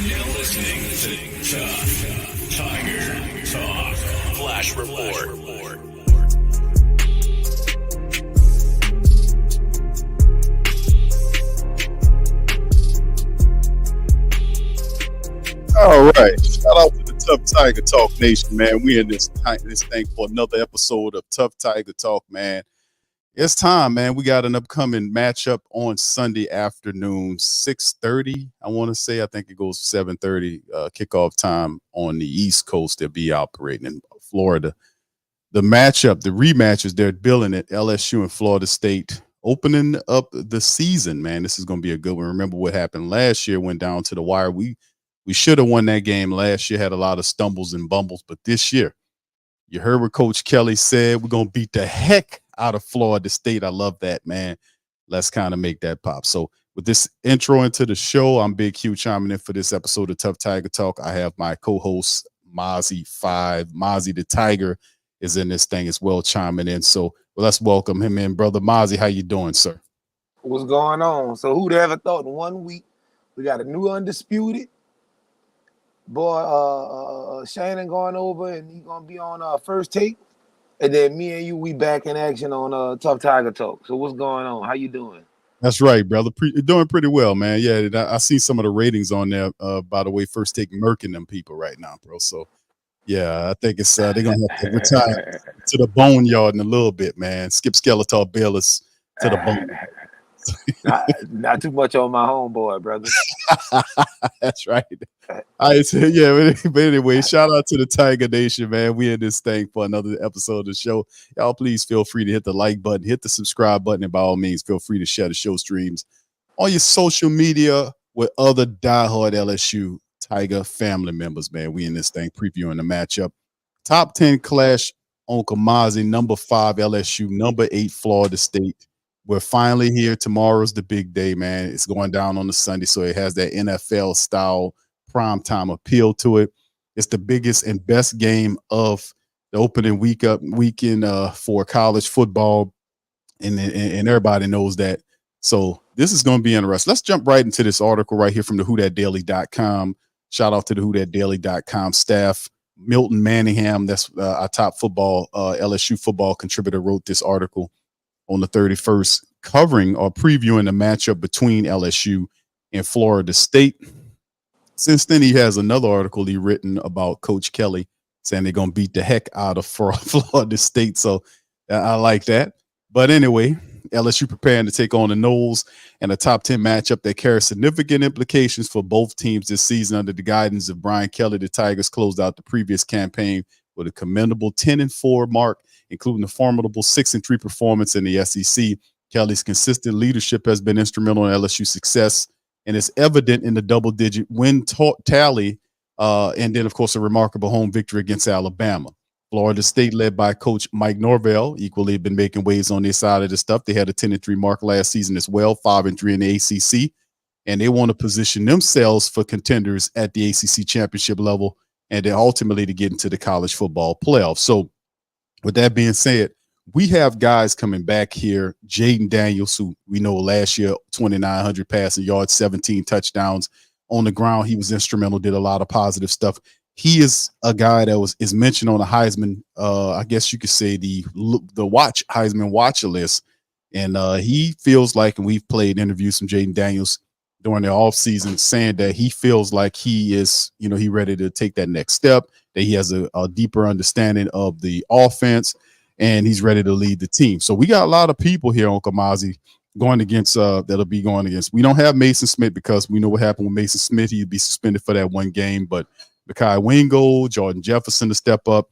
now listening to Tuff Tiger Talk. Flash Report. All right. Shout out to the Tuff Tiger Talk Nation, man. We in this thing for another episode of Tuff Tiger Talk, man. It's time, man. We got an upcoming matchup on Sunday afternoon, 6:30. I want to say, I think it goes 7:30 kickoff time on the East Coast. They'll be operating in Florida. The matchup, the rematches, they're billing at LSU and Florida State, opening up the season, man. This is going to be a good one. Remember what happened last year, went down to the wire. We should have won that game last year, had a lot of stumbles and bumbles, but this year, you heard what Coach Kelly said. We're going to beat the heck out of Florida State. I love that, man. Let's kind of make that pop. So with this intro into the show, I'm Big Q chiming in for this episode of Tuff Tiger Talk. I have my co-host, Mozzi 5. Mozzi the Tiger is in this thing as well, chiming in. So let's welcome him in. Brother Mozzi, how you doing, sir? What's going on? So who'd ever thought in 1 week we got a new undisputed? Boy, Shannon going over and he's gonna be on First Take, and then me and you, we back in action on Tuff Tiger Talk. So what's going on? How you doing? That's right, brother. Doing pretty well, man. Yeah, I see some of the ratings on there. By the way, First Take murking them people right now, bro. So yeah, I think it's they're gonna have to retire to the boneyard in a little bit, man. Skip Skeletor Bayless to the bone. not too much on my homeboy, brother. That's right. I said, yeah, but anyway, shout out to the Tiger Nation, man. We in this thing for another episode of the show. Y'all, please feel free to hit the like button, hit the subscribe button, and by all means, feel free to share the show streams on your social media with other diehard LSU Tiger family members, man. We in this thing previewing the matchup. Top 10 clash, Uncle Mozzi, number 5 LSU, number 8 Florida State. We're finally here. Tomorrow's the big day, man. It's going down on the Sunday, so it has that NFL style primetime appeal to it. It's the biggest and best game of the opening weekend for college football, and everybody knows that. So this is going to be interesting. Let's jump right into this article right here from the WhoThatDaily.com. Shout out to the WhoThatDaily.com staff. Milton Manningham, that's our top LSU football contributor, wrote this article on the 31st, covering or previewing the matchup between LSU and Florida State. Since then, he has another article he written about Coach Kelly saying they're going to beat the heck out of Florida State. So I like that. But anyway, LSU preparing to take on the Noles and a top 10 matchup that carries significant implications for both teams this season. Under the guidance of Brian Kelly, the Tigers closed out the previous campaign with a commendable 10-4 mark, including the formidable 6-3 performance in the SEC. Kelly's consistent leadership has been instrumental in LSU's success, and it's evident in the double-digit win tally, and then, of course, a remarkable home victory against Alabama. Florida State, led by Coach Mike Norvell, equally been making waves on their side of the stuff. They had a 10-3 mark last season as well, 5-3 in the ACC, and they want to position themselves for contenders at the ACC championship level, and then ultimately to get into the college football playoffs. So with that being said, we have guys coming back here. Jaden Daniels, who we know last year, 2,900 passing yards, 17 touchdowns on the ground. He was instrumental, did a lot of positive stuff. He is a guy that is mentioned on the Heisman, I guess you could say the Heisman watcher list. And he feels like, and we've played interviews from Jaden Daniels during the offseason, saying that he feels like he is, he ready to take that next step, that he has a deeper understanding of the offense, and he's ready to lead the team. So we got a lot of people here on Mozzi going against that'll be going against. We don't have Mason Smith because we know what happened with Mason Smith. He'd be suspended for that one game, but Mekhi Wingo, Jordan Jefferson to step up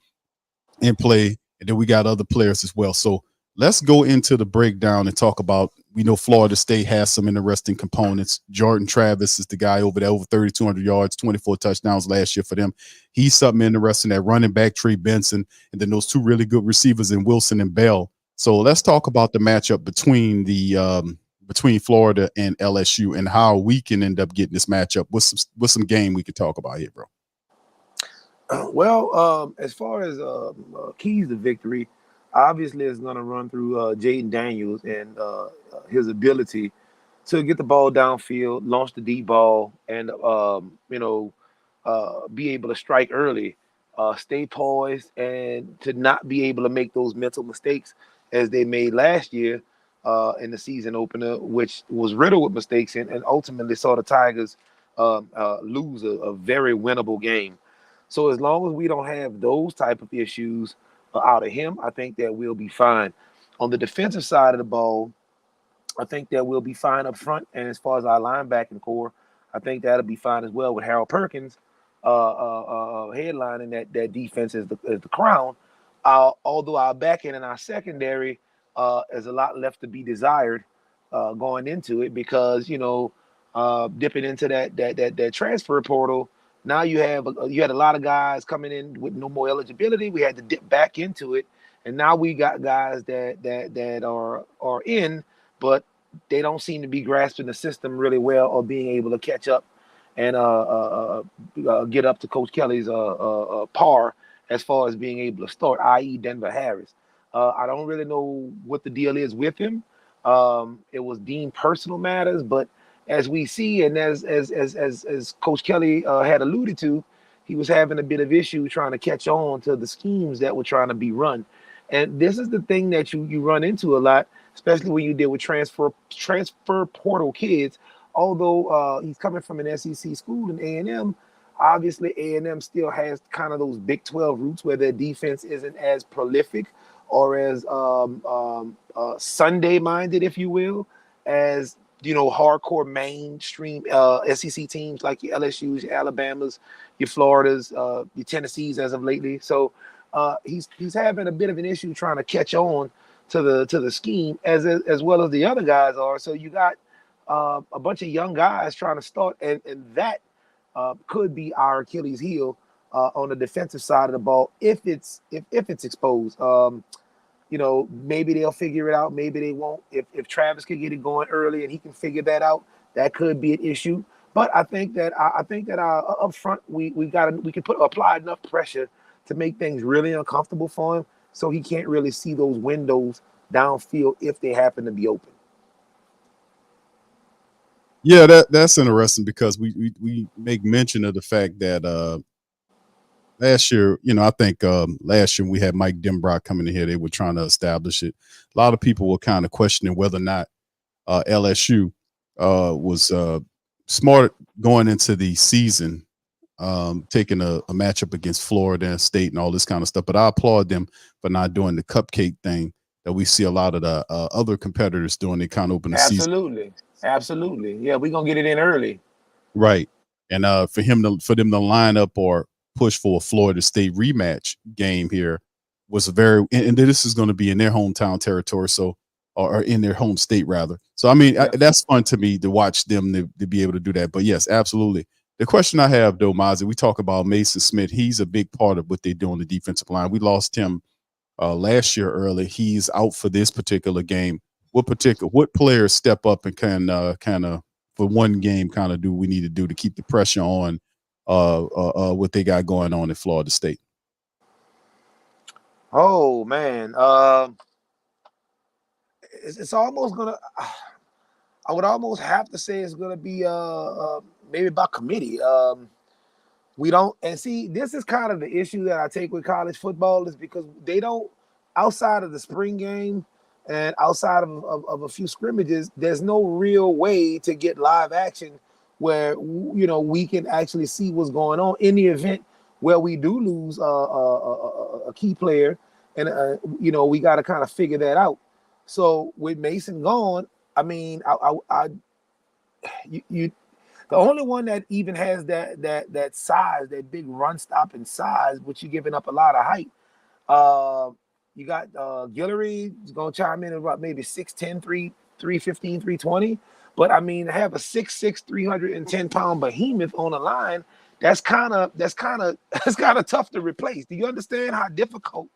and play, and then we got other players as well. So let's go into the breakdown and talk about, we know Florida State has some interesting components. Jordan Travis is the guy over there, over 3,200 yards, 24 touchdowns last year for them. He's something interesting. That running back, Trey Benson, and then those two really good receivers in Wilson and Bell. So let's talk about the matchup between between Florida and LSU and how we can end up getting this matchup. What's some game we could talk about here, bro? Well, as far as keys to victory, obviously it's going to run through Jaden Daniels and his ability to get the ball downfield, launch the deep ball, and be able to strike early, stay poised, and to not be able to make those mental mistakes as they made last year in the season opener, which was riddled with mistakes and ultimately saw the Tigers lose a very winnable game. So as long as we don't have those type of issues out of him, I think that we'll be fine. On the defensive side of the ball, I think that we'll be fine up front. And as far as our linebacking core, I think that'll be fine as well with Harold Perkins headlining that defense as the crown. Although our back end and our secondary is a lot left to be desired going into it because dipping into that transfer portal. Now you had a lot of guys coming in with no more eligibility. We had to dip back into it, and now we got guys that are in, but they don't seem to be grasping the system really well or being able to catch up and get up to Coach Kelly's par as far as being able to start, i.e. Denver Harris. I don't really know what the deal is with him. It was deemed personal matters, but as we see, and as Coach Kelly had alluded to, he was having a bit of issue trying to catch on to the schemes that were trying to be run. And this is the thing that you run into a lot, especially when you deal with transfer portal kids. Although he's coming from an SEC school in A&M, obviously A&M still has kind of those Big 12 roots where their defense isn't as prolific or as Sunday-minded, if you will, as hardcore mainstream SEC teams like your LSU's, your Alabamas, your Floridas, your Tennessees as of lately. So he's having a bit of an issue trying to catch on to the scheme as well as the other guys are. So you got a bunch of young guys trying to start, and that could be our Achilles heel on the defensive side of the ball if it's exposed. Maybe they'll figure it out. Maybe they won't. If Travis can get it going early and he can figure that out, that could be an issue. But I think that up front we can apply enough pressure to make things really uncomfortable for him, so he can't really see those windows downfield if they happen to be open. Yeah, that's interesting because we make mention of the fact that last year, I think last year we had Mike Denbrock coming in here. They were trying to establish it. A lot of people were kind of questioning whether or not LSU was smart going into the season, taking a matchup against Florida State and all this kind of stuff. But I applaud them for not doing the cupcake thing that we see a lot of the other competitors doing. They kind of open the season. Absolutely. Yeah, we're going to get it in early. Right. And for them to line up or push for a Florida State rematch game here was and this is going to be in their hometown territory, or in their home state rather. So I mean, that's fun to me to watch them to be able to do that. But yes, absolutely. The question I have though, Mozzi, we talk about Mason Smith. He's a big part of what they do on the defensive line. We lost him last year early. He's out for this particular game. What players step up and can kind of for one game kind of do we need to do to keep the pressure on what they got going on at Florida State? Oh man, it's almost gonna. I would almost have to say it's gonna be maybe by committee. We don't, and see, this is kind of the issue that I take with college football is because they don't, outside of the spring game and outside of a few scrimmages, there's no real way to get live action where we can actually see what's going on in the event where we do lose a key player, and we got to kind of figure that out. So with Mason gone, I mean, the only one that even has that size, that big run stopping size, which you're giving up a lot of height. You got Guillory is gonna chime in about maybe 6'10", 315, 320. But I mean, to have a 6'6", 310-pound behemoth on the line, that's kind of tough to replace. Do you understand how difficult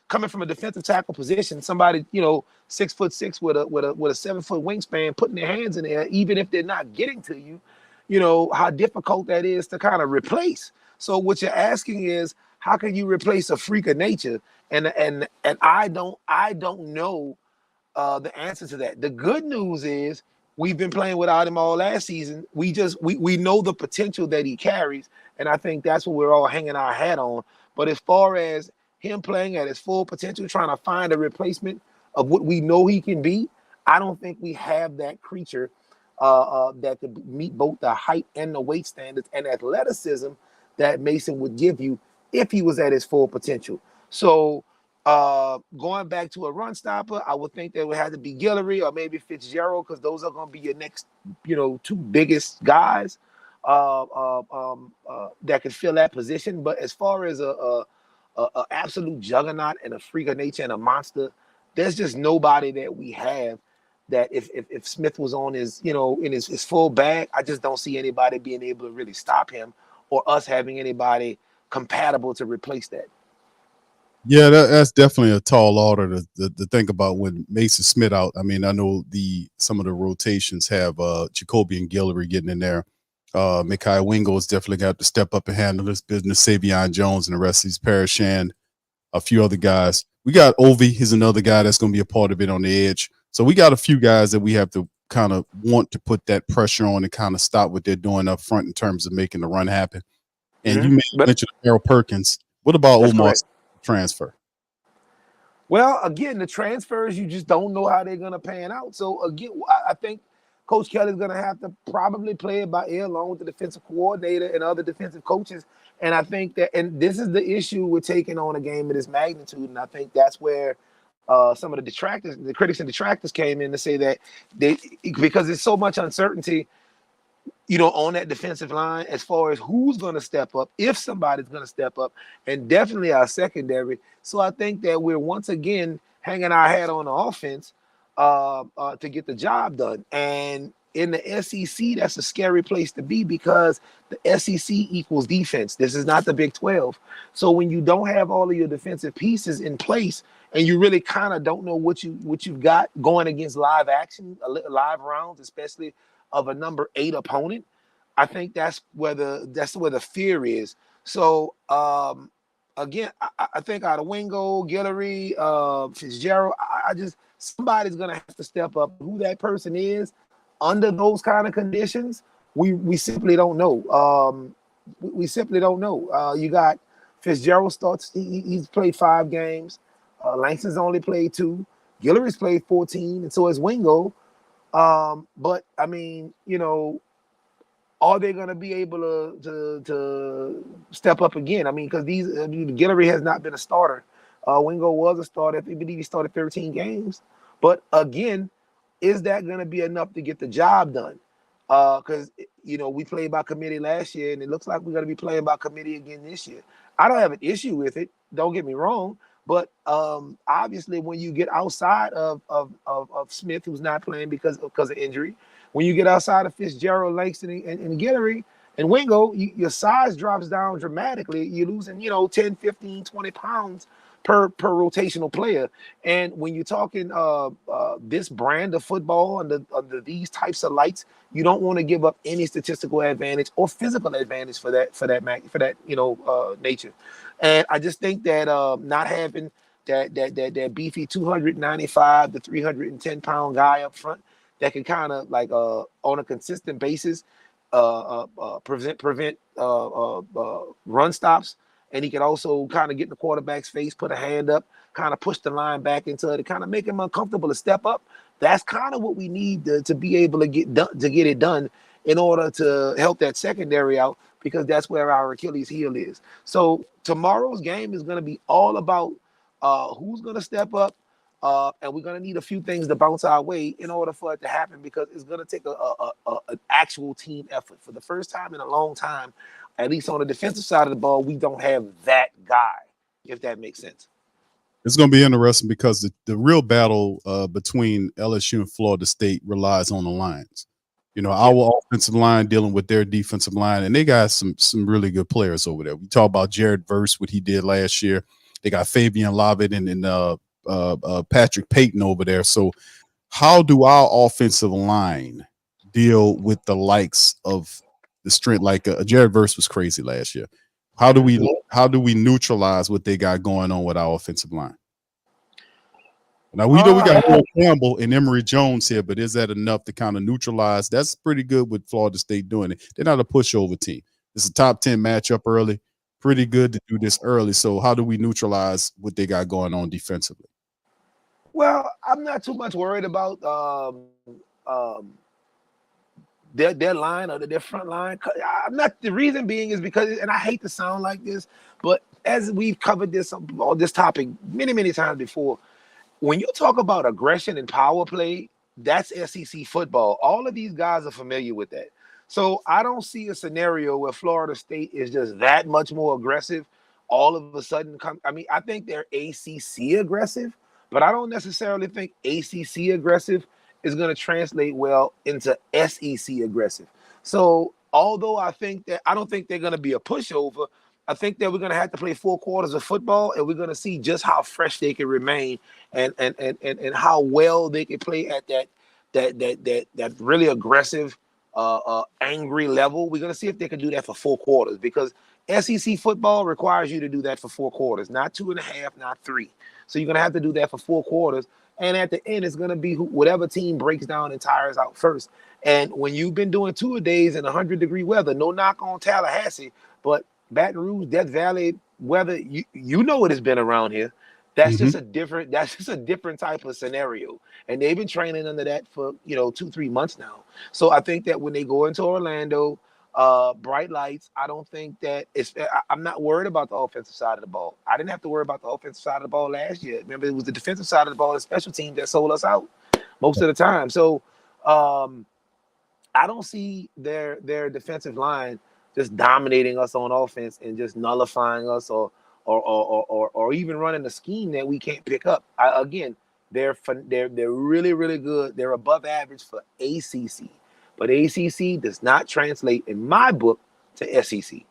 coming from a defensive tackle position, somebody 6'6" with a 7-foot wingspan, putting their hands in the air, even if they're not getting to you, how difficult that is to kind of replace. So what you're asking is, how can you replace a freak of nature? And I don't know the answer to that. The good news is we've been playing without him all last season. We know the potential that he carries, and I think that's what we're all hanging our hat on. But as far as him playing at his full potential, trying to find a replacement of what we know he can be, I don't think we have that creature that could meet both the height and the weight standards and athleticism that Mason would give you if he was at his full potential. So going back to a run stopper, I would think there would have to be Guillory or maybe Fitzgerald, because those are going to be your next, two biggest guys that can fill that position. But as far as a absolute juggernaut and a freak of nature and a monster, there's just nobody that we have that if Smith was on his, in his full bag, I just don't see anybody being able to really stop him or us having anybody compatible to replace that. Yeah, that's definitely a tall order to think about when Mason Smith out. I mean, I know some of the rotations have Jacoby and Guillory getting in there. Mekhi Wingo is definitely got to step up and handle this business. Savion Jones and the rest of these Parashand, a few other guys. We got Ovi. He's another guy that's going to be a part of it on the edge. So we got a few guys that we have to kind of want to put that pressure on and kind of stop what they're doing up front in terms of making the run happen. And you mentioned Harold Perkins. What about Omar transfer? Well, again, the transfers, you just don't know how they're going to pan out. So, again, I think Coach Kelly's going to have to probably play it by ear along with the defensive coordinator and other defensive coaches. And I think that, and this is the issue with taking on a game of this magnitude. And I think that's where some of the critics and detractors came in to say that because there's so much uncertainty, on that defensive line as far as who's going to step up, if somebody's going to step up, and definitely our secondary. So I think that we're once again hanging our hat on the offense to get the job done. And in the SEC, that's a scary place to be because the SEC equals defense. This is not the Big 12. So when you don't have all of your defensive pieces in place and you really kind of don't know what you've got going against live action, live rounds, especially of a number 8 opponent, I think that's where the fear is. So again, I think out of Wingo, Guillory, Fitzgerald, somebody's gonna have to step up. Who that person is under those kind of conditions, we simply don't know. We simply don't know. You got Fitzgerald starts. He's played 5 games. Langston's only played 2. Guillory's played 14, and so has Wingo. But I mean, are they going to be able to step up again? I mean, because Guillory has not been a starter. Wingo was a starter. I believe he started 13 games. But again, is that going to be enough to get the job done? Because we played by committee last year, and it looks like we're going to be playing by committee again this year. I don't have an issue with it. Don't get me wrong. But obviously, when you get outside of Smith, who's not playing because of injury, when you get outside of Fitzgerald, Langston, and Guillory and Wingo, your size drops down dramatically. You're losing, 10, 15, 20 pounds per rotational player. And when you're talking this brand of football under these types of lights, you don't want to give up any statistical advantage or physical advantage for that nature. And I just think that not having that beefy 295 to 310 pound guy up front that can kind of on a consistent basis prevent run stops. And he can also kind of get in the quarterback's face, put a hand up, kind of push the line back into it, to kind of make him uncomfortable to step up. That's kind of what we need to be able to get it done in order to help that secondary out, because that's where our Achilles heel is. So tomorrow's game is going to be all about who's going to step up, and we're going to need a few things to bounce our way in order for it to happen, because it's going to take an actual team effort. For the first time in a long time, at least on the defensive side of the ball, we don't have that guy, if that makes sense. It's going to be interesting because the real battle between LSU and Florida State relies on the lines. Our offensive line dealing with their defensive line, and they got some really good players over there. We talk about Jared Verse, what he did last year. They got Fabian Lovett and Patrick Payton over there. So how do our offensive line deal with the likes of the strength? Like Jared Verse was crazy last year. How do we neutralize what they got going on with our offensive line? Now we know we got Will Campbell and Emory Jones here, but is that enough to kind of neutralize? That's pretty good with Florida State doing it. They're not a pushover team. It's a top 10 matchup early. Pretty good to do this early. So how do we neutralize what they got going on defensively? Well, I'm not too much worried about their line or their front line. I'm not. The reason being is because, and I hate to sound like this, but as we've covered this topic many times before, when you talk about aggression and power play, that's SEC football. All of these guys are familiar with that. So I don't see a scenario where Florida State is just that much more aggressive all of a sudden. I mean, I think they're ACC aggressive, but I don't necessarily think ACC aggressive is going to translate well into SEC aggressive. So although I don't think they're going to be a pushover, I think that we're going to have to play 4 quarters of football, and we're going to see just how fresh they can remain and how well they can play at that really aggressive, angry level. We're going to see if they can do that for 4 quarters, because SEC football requires you to do that for 4 quarters, not 2.5, not 3. So you're going to have to do that for 4 quarters. And at the end, it's going to be whatever team breaks down and tires out first. And when you've been doing 2-a-days in 100-degree weather, no knock on Tallahassee, but Baton Rouge, Death Valley weather, you know it has been around here. That's just a different type of scenario. And they've been training under that for 2-3 months now. So I think that when they go into Orlando, bright lights, I don't think that I'm not worried about the offensive side of the ball. I didn't have to worry about the offensive side of the ball last year. Remember, it was the defensive side of the ball and special teams that sold us out most of the time. So I don't see their defensive line just dominating us on offense and just nullifying us or even running a scheme that we can't pick up. They're really, really good. They're above average for ACC. But ACC does not translate, in my book, to SEC.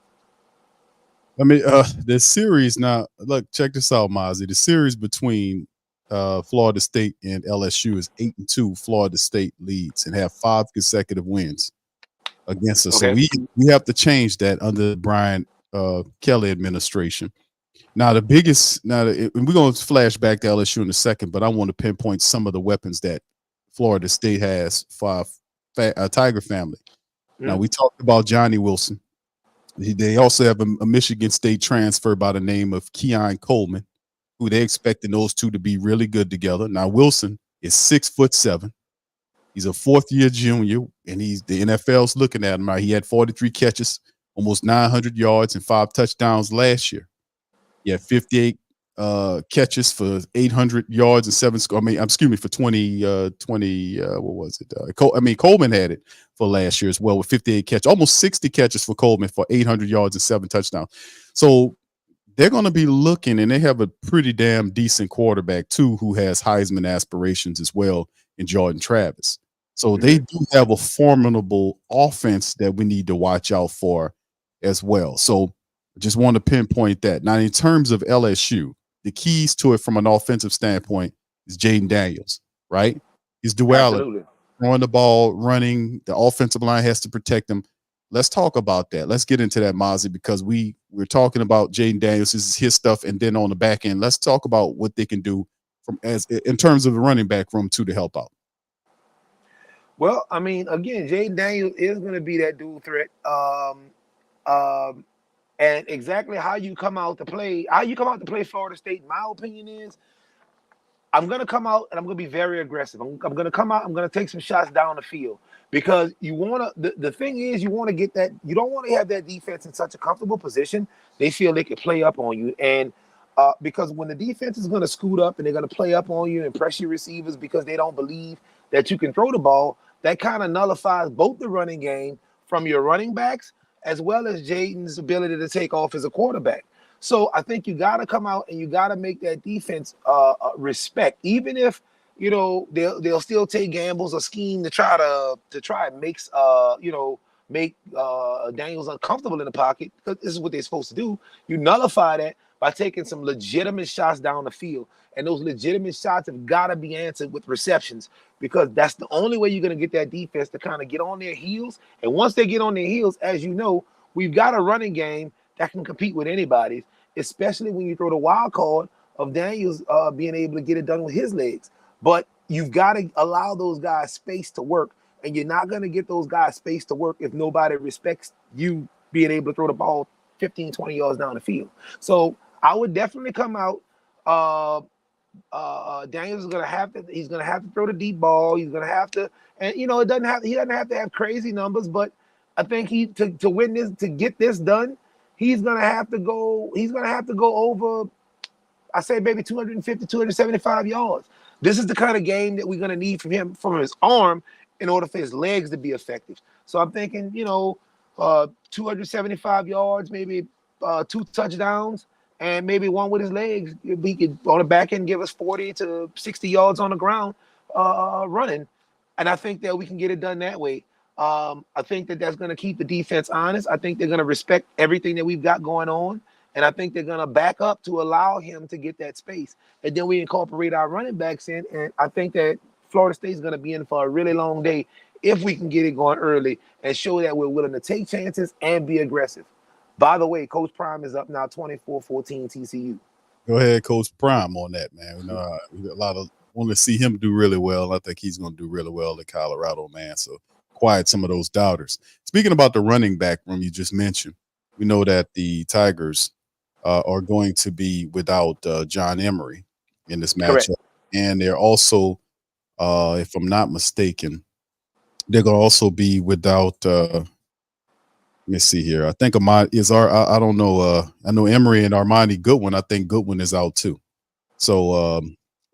I mean, the series now, look, check this out, Mozzi. The series between Florida State and LSU is 8-2. Florida State leads and have 5 consecutive wins against us. Okay. So we have to change that under the Brian Kelly administration. Now, we're going to flash back to LSU in a second, but I want to pinpoint some of the weapons that Florida State has for Tiger family. Now, we talked about Johnny Wilson. They also have a Michigan State transfer by the name of Keon Coleman, who they expecting those two to be really good together. Now, Wilson is 6'7". He's a 4th-year junior, and the NFL's looking at him. Right? He had 43 catches, almost 900 yards, and 5 touchdowns last year. He had 58 catches for 800 yards and 7 score. For 20. What was it? Coleman had it for last year as well with 58 catches, almost 60 catches for Coleman for 800 yards and 7 touchdowns. So they're going to be looking, and they have a pretty damn decent quarterback too, who has Heisman aspirations as well in Jordan Travis. So they do have a formidable offense that we need to watch out for as well. So I just want to pinpoint that. Now, in terms of LSU, the keys to it from an offensive standpoint is Jaden Daniels, right? His duality. Absolutely. Throwing the ball, running, the offensive line has to protect him. Let's talk about that. Let's get into that, Mozzi, because we're talking about Jaden Daniels. This is his stuff, and then on the back end, let's talk about what they can do in terms of the running back room too to help out. Well, I mean, again, Jaden Daniels is going to be that dual threat. And exactly how you come out to play Florida State, in my opinion, is I'm going to come out and I'm going to be very aggressive. I'm going to come out. I'm going to take some shots down the field, because you want to. The thing is, you want to get that. You don't want to have that defense in such a comfortable position. They feel they can play up on you, and because when the defense is going to scoot up and they're going to play up on you and press your receivers because they don't believe that you can throw the ball, that kind of nullifies both the running game from your running backs as well as Jaden's ability to take off as a quarterback. So I think you got to come out and you got to make that defense respect, even if they'll still take gambles or scheme to try and make Daniels uncomfortable in the pocket, because this is what they're supposed to do. You nullify that by taking some legitimate shots down the field, and those legitimate shots have got to be answered with receptions, because that's the only way you're going to get that defense to kind of get on their heels. And once they get on their heels, as you know, we've got a running game that can compete with anybody, especially when you throw the wild card of Daniels being able to get it done with his legs. But you've got to allow those guys space to work, and you're not going to get those guys space to work if nobody respects you being able to throw the ball 15, 20 yards down the field. So I would definitely come out. Daniels is gonna have to. He's gonna have to throw the deep ball. He's gonna have to, and he doesn't have. He doesn't have to have crazy numbers, but I think to win this, to get this done, he's gonna have to go. He's gonna have to go over. I say maybe 250, 275 yards. This is the kind of game that we're gonna need from him, from his arm, in order for his legs to be effective. So I'm thinking, 275 yards, maybe 2 touchdowns, and maybe one with his legs. He could on the back end give us 40 to 60 yards on the ground running. And I think that we can get it done that way. I think that that's going to keep the defense honest. I think they're going to respect everything that we've got going on. And I think they're going to back up to allow him to get that space. And then we incorporate our running backs in. And I think that Florida State is going to be in for a really long day if we can get it going early and show that we're willing to take chances and be aggressive. By the way, Coach Prime is up now 24-14 TCU. Go ahead, Coach Prime, on that, man. A lot of want to see him do really well. I think he's going to do really well at Colorado, man. So quiet some of those doubters. Speaking about the running back room you just mentioned, we know that the Tigers are going to be without John Emery in this matchup. Correct. And they're also, if I'm not mistaken, they're going to also be without let me see here. I think I don't know. I know Emery and Armani Goodwin. I think Goodwin is out too. So,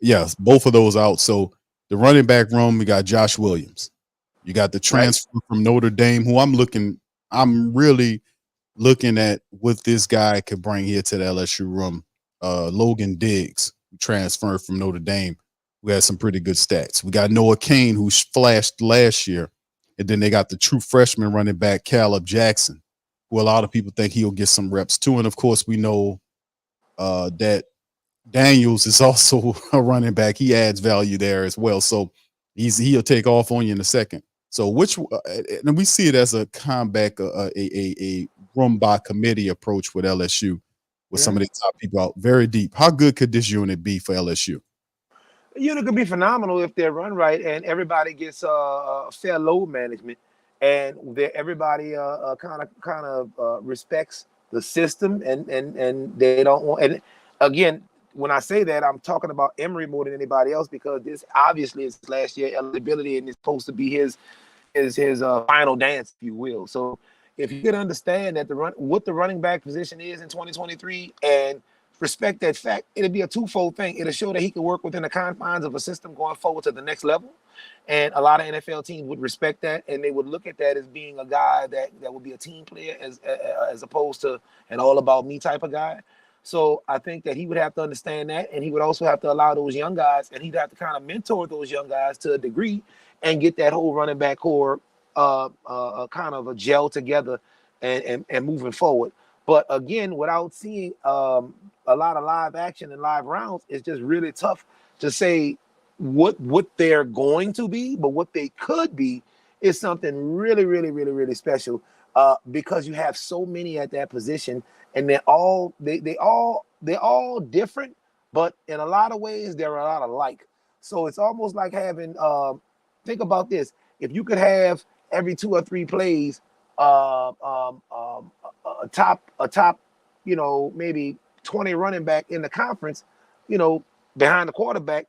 yes, both of those out. So the running back room, we got Josh Williams. You got the transfer from Notre Dame, who I'm really looking at what this guy could bring here to the LSU room. Logan Diggs, who transferred from Notre Dame, who had some pretty good stats. We got Noah Kane, who flashed last year. And then they got the true freshman running back, Caleb Jackson, who a lot of people think he'll get some reps too. And, of course, we know that Daniels is also a running back. He adds value there as well. So he'll take off on you in a second. So and we see it as a comeback, a room by committee approach with LSU, with some of the top people out very deep. How good could this unit be for LSU? Unit could be phenomenal if they're run right and everybody gets fair load management, and everybody kind of respects the system, and they don't want. And again, when I say that, I'm talking about Emery more than anybody else, because this obviously is last year eligibility and it's supposed to be his final dance, if you will. So if you could understand that what the running back position is in 2023 and respect that fact, it'll be a twofold thing. It'll show that he can work within the confines of a system going forward to the next level. And a lot of NFL teams would respect that, and they would look at that as being a guy that would be a team player as opposed to an all about me type of guy. So I think that he would have to understand that, and he would also have to allow those young guys, and he'd have to kind of mentor those young guys to a degree and get that whole running back core kind of a gel together and moving forward. But again, without seeing a lot of live action and live rounds, it's just really tough to say what they're going to be. But what they could be is something really, really, really, really special, because you have so many at that position, and they're all different, but in a lot of ways they're a lot alike. So it's almost like having think about this: if you could have every 2 or 3 plays a top, maybe 20 running back in the conference, behind the quarterback,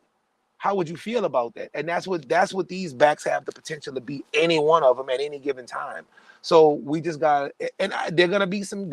how would you feel about that? And that's what these backs have the potential to be, any one of them at any given time. So we just got, and they're gonna be some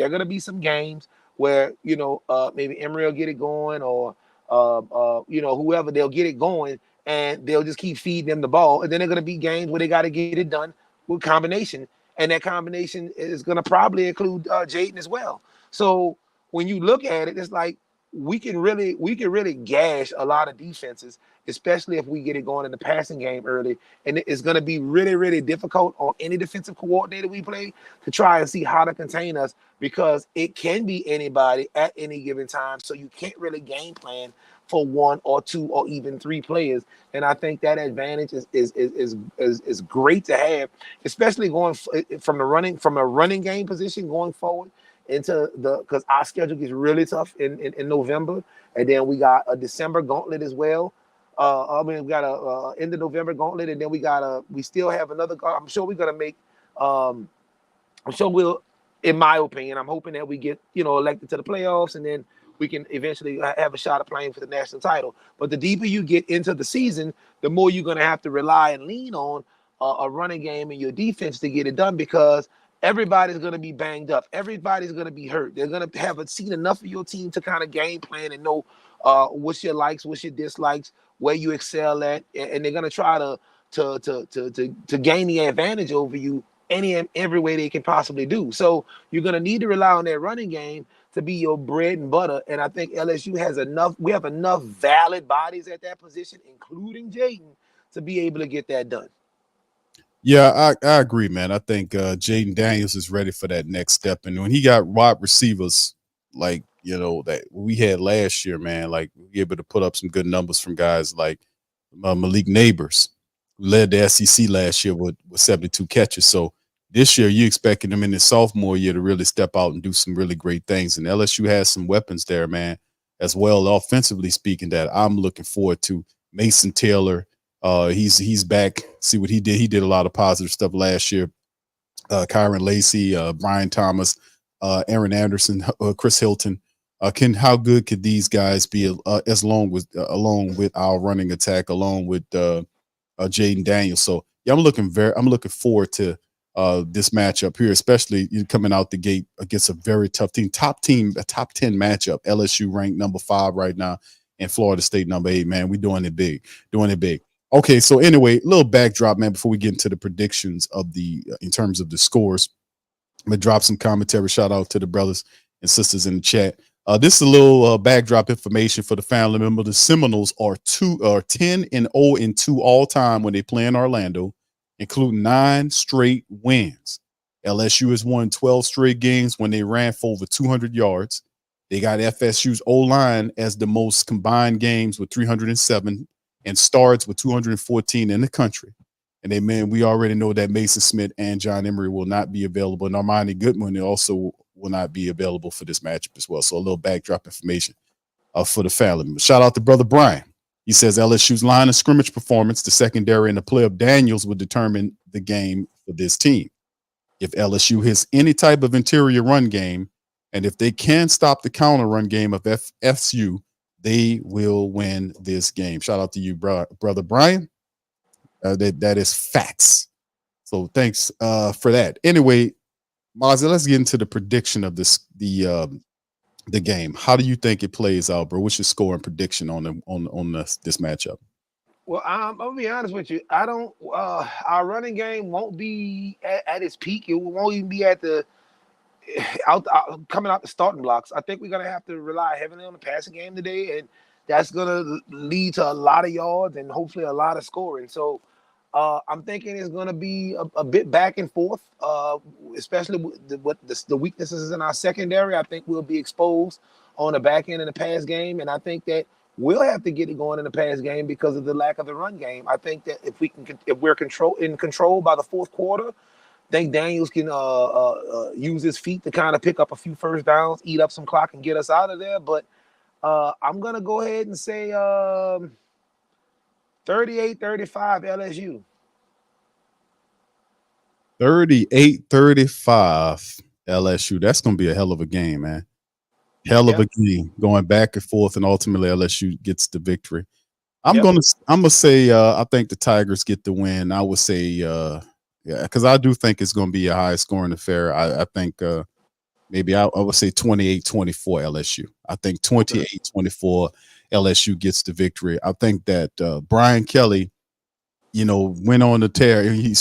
games where maybe Emery will get it going, or whoever, they'll get it going, and they'll just keep feeding them the ball. And then they're gonna be games where they got to get it done with combination. And that combination is going to probably include Jaden as well. So when you look at it, it's like we can really gash a lot of defenses, especially if we get it going in the passing game early. And it's going to be really, really difficult on any defensive coordinator we play to try and see how to contain us, because it can be anybody at any given time. So you can't really game plan for 1 or 2 or even 3 players. And I think that advantage is great to have, especially going from a running game position going forward. into because our schedule gets really tough in November, and then we got a December gauntlet as well. We got a end of November gauntlet, and then we still have another. I'm sure we're gonna make. I'm sure we'll, in my opinion, I'm hoping that we get elected to the playoffs, and then we can eventually have a shot at playing for the national title. But the deeper you get into the season, the more you're gonna have to rely and lean on a running game and your defense to get it done, because everybody's going to be banged up. Everybody's going to be hurt. They're going to have seen enough of your team to kind of game plan and know what's your likes, what's your dislikes, where you excel at, and they're going to try to gain the advantage over you any and every way they can possibly do. So you're going to need to rely on that running game to be your bread and butter. And I think LSU has enough. We have enough valid bodies at that position, including Jaden, to be able to get that done. Yeah, I agree, man. I think Jaden Daniels is ready for that next step. And when he got wide receivers like, that we had last year, man, like we were able to put up some good numbers from guys like Malik Neighbors, who led the SEC last year with 72 catches. So this year, you expecting him in his sophomore year to really step out and do some really great things. And LSU has some weapons there, man, as well, offensively speaking, that I'm looking forward to. Mason Taylor. He's back. See what he did. He did a lot of positive stuff last year. Kyron Lacey, Brian Thomas, Aaron Anderson, Chris Hilton. How good could these guys be along with our running attack, along with Jaden Daniels? So yeah, I'm looking forward to this matchup here, especially coming out the gate against a very tough team, a top 10 matchup. LSU ranked number 5 right now, and Florida State number 8. Man, we're doing it big. Okay, so anyway, a little backdrop, man, before we get into the predictions of in terms of the scores. I'm gonna drop some commentary. Shout out to the brothers and sisters in the chat. This is a little backdrop information for the family member. The Seminoles are 10-0-2 all time when they play in Orlando, including 9 straight wins. LSU has won 12 straight games when they ran for over 200 yards. They got FSU's O-line as the most combined games with 307. And starts with 214 in the country. And we already know that Mason Smith and John Emery will not be available. And Armani Goodwin also will not be available for this matchup as well. So a little backdrop information for the family. Shout out to Brother Brian. He says LSU's line of scrimmage performance, the secondary, and the play of Daniels will determine the game for this team. If LSU hits any type of interior run game, and if they can stop the counter run game of FSU, they will win this game. Shout out to you, Brother Brian. That is facts. So thanks for that. Anyway, Mozzi, let's get into the prediction of the game. How do you think it plays out, bro? What's your score and prediction on this matchup? Well, I'm gonna be honest with you. I don't. Our running game won't be at its peak. It won't even be at the coming out the starting blocks. I think we're gonna have to rely heavily on the passing game today, and that's gonna lead to a lot of yards and hopefully a lot of scoring. So I'm thinking it's gonna be a bit back and forth, especially with the weaknesses in our secondary. I think we'll be exposed on the back end in the pass game, and I think that we'll have to get it going in the pass game because of the lack of the run game. I think that if we're in control by the fourth quarter, I think Daniels can use his feet to kind of pick up a few first downs, eat up some clock, and get us out of there. But I'm going to go ahead and say 38-35 LSU. 38-35 LSU. That's going to be a hell of a game, man. Hell of a game, going back and forth, and ultimately LSU gets the victory. I'm gonna say I think the Tigers get the win. I would say because I do think it's gonna be a high scoring affair. I think maybe I would say 28-24 LSU. I think 28-24 LSU gets the victory. I think that Brian Kelly, went on the tear. He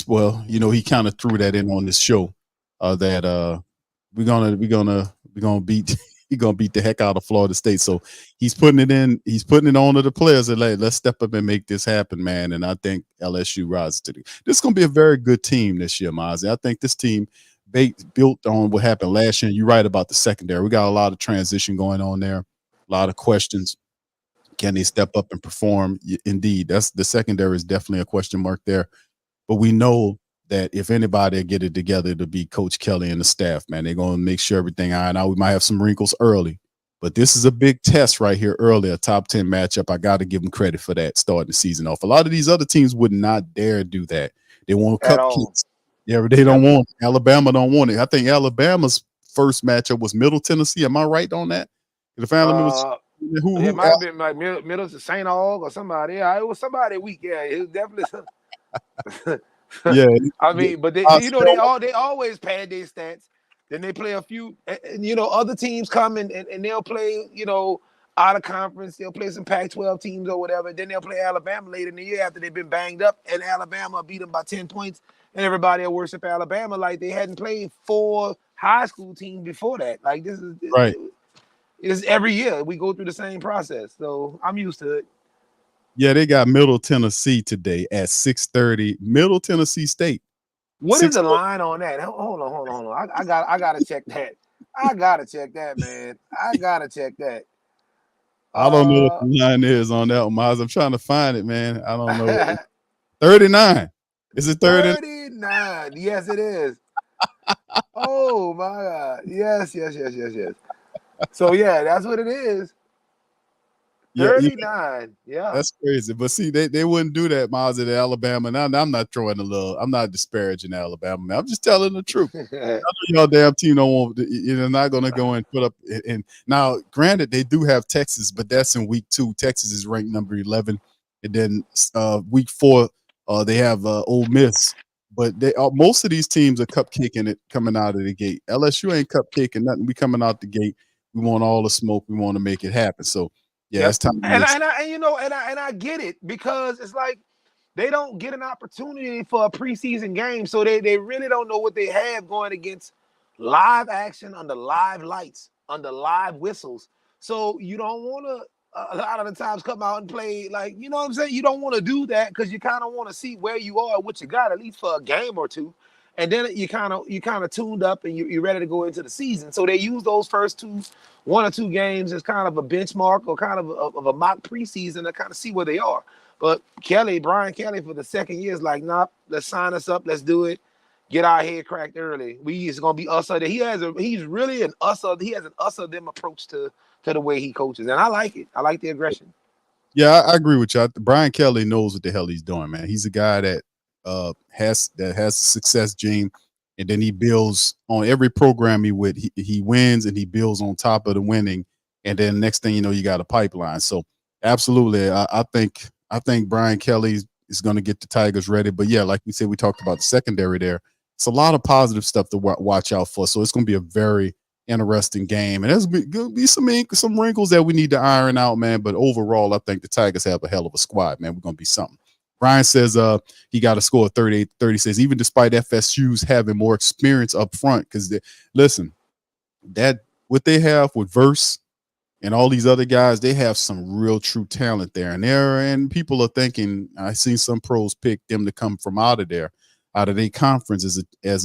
kind of threw that in on this show that we're gonna beat. He's gonna beat the heck out of Florida State. So he's putting it on to the players and let's step up and make this happen, man. And I think LSU rises to this is gonna be a very good team this year, Mozzi. I think this team built on what happened last year. You're right about the secondary. We got a lot of transition going on there, a lot of questions. Can they step up and perform? Indeed, that's the secondary is definitely a question mark there. But we know that if anybody get it together to be Coach Kelly and the staff, man. They're going to make sure everything iron out. We might have some wrinkles early, but this is a big test right here early, a top 10 matchup. I got to give them credit for that starting the season off. A lot of these other teams would not dare do that. They want At all. cupcakes. Yeah, they don't want it. Alabama don't want it. I think Alabama's first matchup was Middle Tennessee. Am I right on that? The family It might have been like Middle to St. Aug or somebody. Yeah, it was somebody weak. Yeah, it was definitely. Yeah, I mean, but they always pad their stats. Then they play a few, other teams come and they'll play, out of conference. They'll play some Pac-12 teams or whatever. Then they'll play Alabama later in the year after they've been banged up, and Alabama beat them by 10 points. And everybody will worship Alabama like they hadn't played 4 high school teams before that. Like this is right. It's every year we go through the same process, so I'm used to it. Yeah, they got Middle Tennessee today at 6:30. Middle Tennessee State. What is the line on that? Hold on. I gotta check that. I gotta check that, man. I gotta check that. I don't know what the line is on that one, Miles. I'm trying to find it, man. I don't know. 39. Is it 39? Yes, it is. Oh my God. Yes. So yeah, that's what it is. 39. Yeah. That's crazy. But see, they wouldn't do that, Miles, at Alabama. Now I'm not throwing a little. I'm not disparaging Alabama, man. I'm just telling the truth. I know y'all damn team don't want. You're not going to go and put up. And now, granted, they do have Texas, but that's in week 2. Texas is ranked number 11, and then week 4 they have Ole Miss. But most of these teams are cupcaking it coming out of the gate. LSU ain't cupcaking nothing. We coming out the gate. We want all the smoke. We want to make it happen. So. Yeah, it's time. And I get it, because it's like they don't get an opportunity for a preseason game, so they really don't know what they have going against live action under live lights, under live whistles. So you don't want to a lot of the times come out and play like, you know what I'm saying? You don't want to do that because you kind of want to see where you are, what you got, at least for a game or two. And then you kind of tuned up and you're ready to go into the season. So they use those first 1 or 2 games as kind of a benchmark or kind of a mock preseason to kind of see where they are. But Brian Kelly, for the second year is like, nah, let's sign us up. Let's do it. Get our head cracked early. It's gonna be us or them. He's really an us or he has an us or them approach to the way he coaches, and I like it. I like the aggression. Yeah, I agree with you. Brian Kelly knows what the hell he's doing, man. He's a guy that has a success gene, and then he builds on every program he wins, and he builds on top of the winning, and then next thing you know, you got a pipeline. So absolutely, I think Brian Kelly is going to get the Tigers ready. But yeah, like we said, we talked about the secondary there. It's a lot of positive stuff to watch out for. So it's going to be a very interesting game, and there's going to be some wrinkles that we need to iron out, man. But overall, I think the Tigers have a hell of a squad, man. We're going to be something. Brian says he got a score of 38-30. Says even despite FSU's having more experience up front, because listen, that what they have with Verse and all these other guys, they have some real true talent there. And people are thinking, I've seen some pros pick them to come from out of their conference as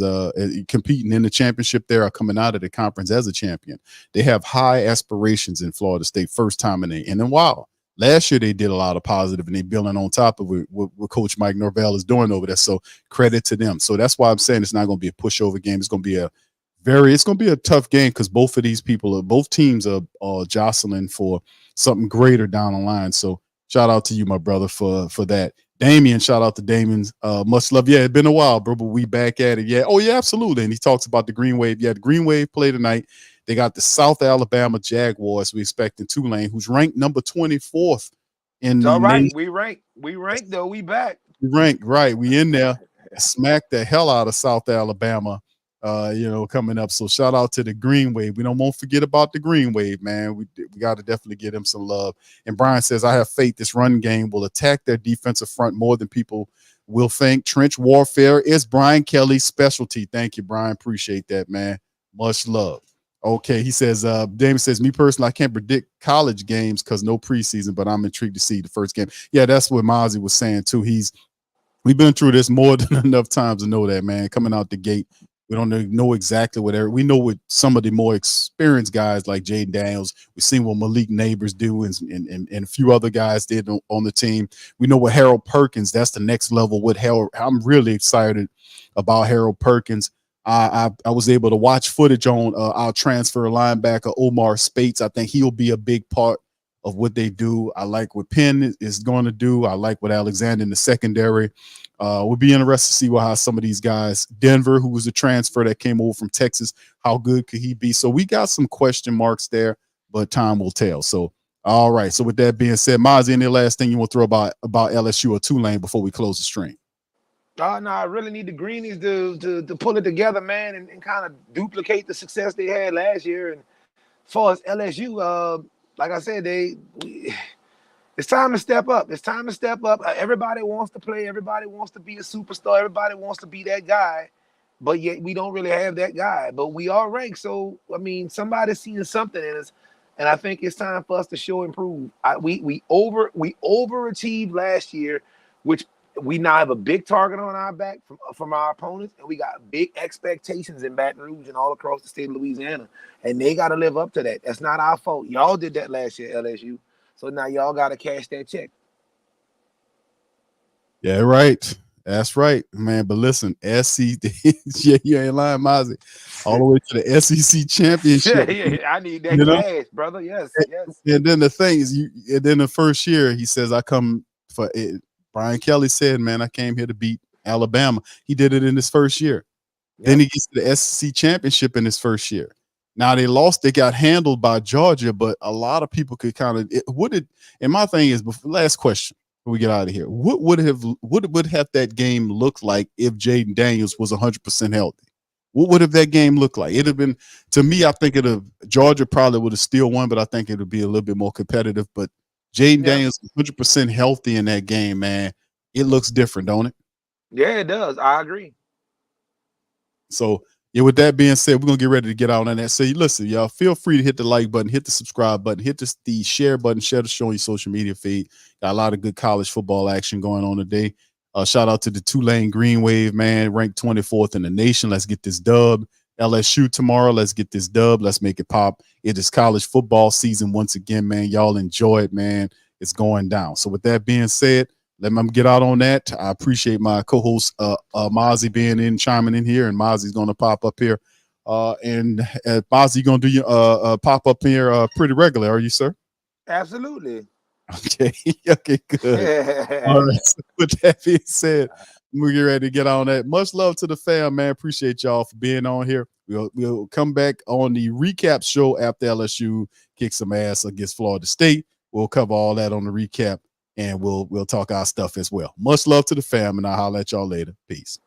competing in the championship there, or coming out of the conference as a champion. They have high aspirations in Florida State, first time in a while. Last year, they did a lot of positive, and they're building on top of what Coach Mike Norvell is doing over there. So credit to them. So that's why I'm saying it's not going to be a pushover game. It's going to be a tough game, because both teams are jostling for something greater down the line. So shout out to you, my brother, for that. Damien, shout out to Damien. Much love. Yeah, it's been a while, bro, but we back at it. Yeah. Oh, yeah, absolutely. And he talks about the Green Wave. Yeah, the Green Wave play tonight. They got the South Alabama Jaguars. We expecting Tulane, who's ranked number 24th in the nation. We rank though. We back. We rank, right. We in there. Smack the hell out of South Alabama, coming up. So shout out to the Green Wave. We don't want to forget about the Green Wave, man. We got to definitely give them some love. And Brian says, I have faith this run game will attack their defensive front more than people will think. Trench warfare is Brian Kelly's specialty. Thank you, Brian. Appreciate that, man. Much love. Okay, he says, Damon says, me personally, I can't predict college games because no preseason, but I'm intrigued to see the first game. Yeah, that's what Mozzi was saying too. We've been through this more than enough times to know that, man. Coming out the gate, We don't know exactly what we know with some of the more experienced guys like Jaden Daniels. We've seen what Malik Neighbors do and a few other guys did on the team. We know what Harold Perkins, that's the next level with Harold. I'm really excited about Harold Perkins. I was able to watch footage on our transfer linebacker, Omar Spates. I think he'll be a big part of what they do. I like what Penn is going to do. I like what Alexander in the secondary. We'll be interested to see how some of these guys, Denver, who was a transfer that came over from Texas, how good could he be? So we got some question marks there, but time will tell. So, all right. So with that being said, Mozzi, any last thing you want to throw about LSU or Tulane before we close the stream? No, I really need the Greenies to pull it together, man, and kind of duplicate the success they had last year. And as far as LSU, like I said, it's time to step up. It's time to step up. Everybody wants to play. Everybody wants to be a superstar. Everybody wants to be that guy, but yet we don't really have that guy. But we are ranked, so I mean, somebody's seeing something in us, and I think it's time for us to show improve. We overachieved last year, which we now have a big target on our back from our opponents, and we got big expectations in Baton Rouge and all across the state of Louisiana, and they got to live up to that. That's not our fault. Y'all did that last year, LSU. So now y'all got to cash that check. Yeah, right. That's right, man. But listen, SEC, yeah, you ain't lying, Mozzi. All the way to the SEC championship. Yeah, I need that cash, brother. Yes. And then the thing is, then the first year, he says, I come for it. Brian Kelly said, man, I came here to beat Alabama. He did it in his first year. Yep. Then he gets to the SEC championship in his first year. Now they lost, they got handled by Georgia, but a lot of people could kind of and my thing is, last question before we get out of here, what would have that game looked like if Jaden Daniels was 100% healthy? What would have that game looked like? It'd have been, to me, I think Georgia probably would have still won, but I think it would be a little bit more competitive. But Jaden Daniels 100% healthy in that game, man. It looks different, don't it? Yeah, it does. I agree. So, yeah, with that being said, we're going to get ready to get out on that. So, listen, y'all, feel free to hit the like button, hit the subscribe button, hit the share button, share the show on your social media feed. Got a lot of good college football action going on today. Shout out to the Tulane Green Wave, man, ranked 24th in the nation. Let's get this dub. LSU tomorrow, let's get this dub. Let's make it pop. It is college football season once again, man. Y'all enjoy it, man. It's going down. So with that being said, let me get out on that. I appreciate my co-host Mozzi being in, chiming in here, and Mozzi's going to pop up here. And Mozzi, you're going to do your pop up here pretty regular, are you, sir? Absolutely. Okay. Okay, good. All right. So with that being said, we'll get ready to get on that. Much love to the fam, man. Appreciate y'all for being on here. We'll come back on the recap show after LSU kicks some ass against Florida State. We'll cover all that on the recap, and we'll talk our stuff as well. Much love to the fam, and I'll holler at y'all later. Peace.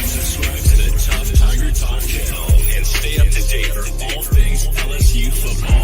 Subscribe to the Tough Tiger Talk channel and stay up to date for all things LSU football.